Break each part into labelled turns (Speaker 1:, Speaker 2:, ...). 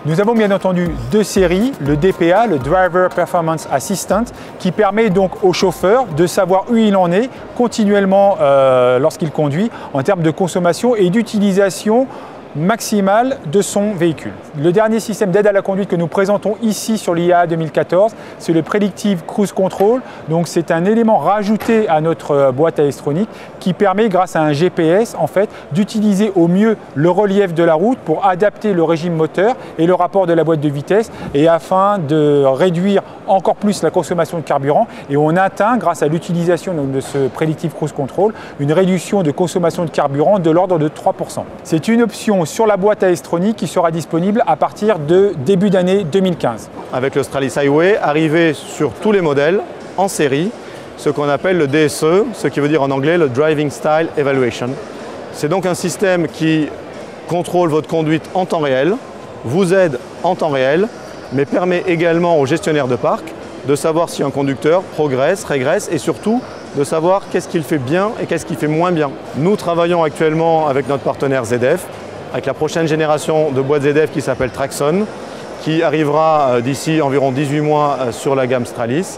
Speaker 1: Nous avons bien entendu deux séries, le DPA, le Driver Performance Assistant, qui permet donc au chauffeur de savoir où il en est continuellement lorsqu'il conduit en termes de consommation et d'utilisation maximale de son véhicule. Le dernier système d'aide à la conduite que nous présentons ici sur l'IAA 2014, c'est le Predictive Cruise Control. Donc c'est un élément rajouté à notre boîte à électronique qui permet, grâce à un GPS, en fait, d'utiliser au mieux le relief de la route pour adapter le régime moteur et le rapport de la boîte de vitesse, et afin de réduire encore plus la consommation de carburant. Et on atteint, grâce à l'utilisation de ce Predictive Cruise Control, une réduction de consommation de carburant de l'ordre de 3%. C'est une option sur la boîte à électronique qui sera disponible à partir de début d'année 2015.
Speaker 2: Avec le Stralis Highway, arrivé sur tous les modèles en série, ce qu'on appelle le DSE, ce qui veut dire en anglais le Driving Style Evaluation. C'est donc un système qui contrôle votre conduite en temps réel, vous aide en temps réel, mais permet également aux gestionnaires de parc de savoir si un conducteur progresse, régresse et surtout de savoir qu'est-ce qu'il fait bien et qu'est-ce qu'il fait moins bien. Nous travaillons actuellement avec notre partenaire ZF, avec la prochaine génération de boîtes ZF qui s'appelle Traxon, qui arrivera d'ici environ 18 mois sur la gamme Stralis,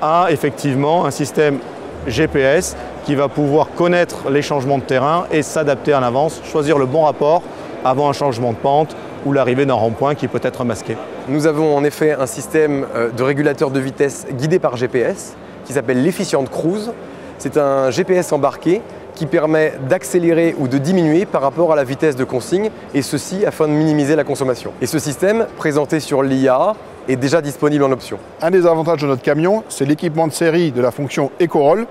Speaker 2: à effectivement un système GPS qui va pouvoir connaître les changements de terrain et s'adapter en avance, choisir le bon rapport avant un changement de pente ou l'arrivée d'un rond-point qui peut être masqué.
Speaker 3: Nous avons en effet un système de régulateur de vitesse guidé par GPS qui s'appelle l'Efficient Cruise. C'est un GPS embarqué qui permet d'accélérer ou de diminuer par rapport à la vitesse de consigne, et ceci afin de minimiser la consommation. Et ce système, présenté sur l'IAA, est déjà disponible en option.
Speaker 4: Un des avantages de notre camion, c'est l'équipement de série de la fonction EcoRoll,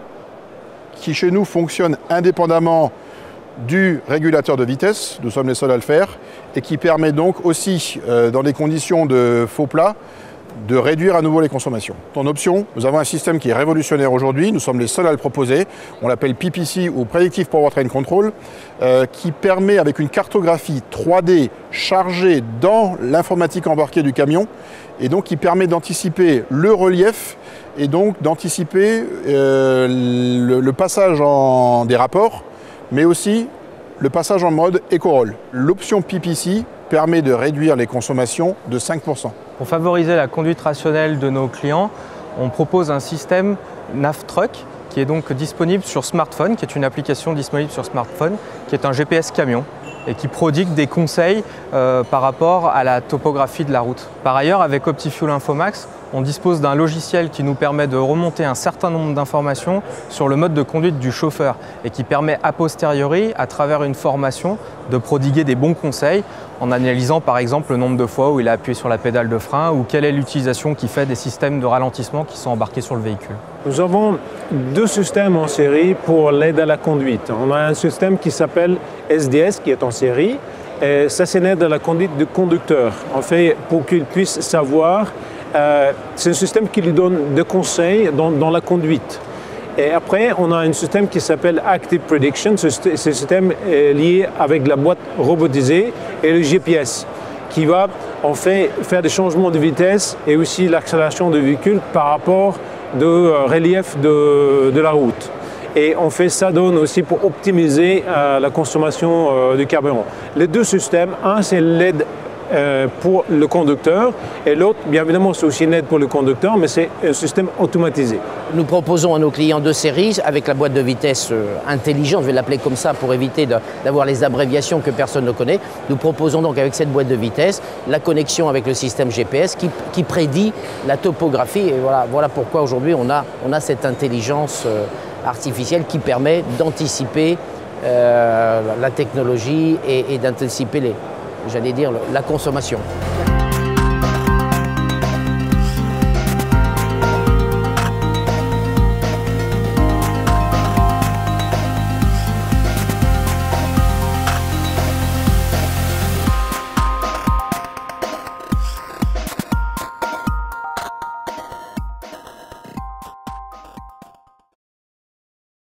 Speaker 4: qui chez nous fonctionne indépendamment du régulateur de vitesse, nous sommes les seuls à le faire, et qui permet donc aussi, dans des conditions de faux plat, de réduire à nouveau les consommations. En option, nous avons un système qui est révolutionnaire aujourd'hui, nous sommes les seuls à le proposer, on l'appelle PPC ou Predictive Powertrain Control, qui permet, avec une cartographie 3D chargée dans l'informatique embarquée du camion, et donc qui permet d'anticiper le relief et donc d'anticiper le passage en déraport, mais aussi le passage en mode EcoRoll. L'option PPC permet de réduire les consommations de 5%.
Speaker 5: Pour favoriser la conduite rationnelle de nos clients, on propose un système NavTruck qui est donc disponible sur smartphone, qui est une application disponible sur smartphone, qui est un GPS camion et qui prodigue des conseils par rapport à la topographie de la route. Par ailleurs, avec OptiFuel Infomax, on dispose d'un logiciel qui nous permet de remonter un certain nombre d'informations sur le mode de conduite du chauffeur et qui permet a posteriori, à travers une formation, de prodiguer des bons conseils en analysant par exemple le nombre de fois où il a appuyé sur la pédale de frein ou quelle est l'utilisation qu'il fait des systèmes de ralentissement qui sont embarqués sur le véhicule.
Speaker 6: Nous avons deux systèmes en série pour l'aide à la conduite. On a un système qui s'appelle SDS qui est en série. Et ça, c'est l'aide à la conduite du conducteur. En fait, pour qu'il puisse savoir, c'est un système qui lui donne des conseils dans la conduite. Et après, on a un système qui s'appelle Active Prediction. Ce système est lié avec la boîte robotisée et le GPS, qui va en fait faire des changements de vitesse et aussi l'accélération du véhicule par rapport au relief de la route. Et on fait ça donne aussi pour optimiser la consommation du carburant. Les deux systèmes, un c'est l'aide pour le conducteur et l'autre, bien évidemment, c'est aussi une aide pour le conducteur, mais c'est un système automatisé.
Speaker 7: Nous proposons à nos clients deux séries avec la boîte de vitesse intelligente, je vais l'appeler comme ça pour éviter d'avoir les abréviations que personne ne connaît. Nous proposons donc avec cette boîte de vitesse la connexion avec le système GPS qui prédit la topographie, et voilà pourquoi aujourd'hui on a cette intelligence artificielle qui permet d'anticiper la technologie et d'anticiper la consommation.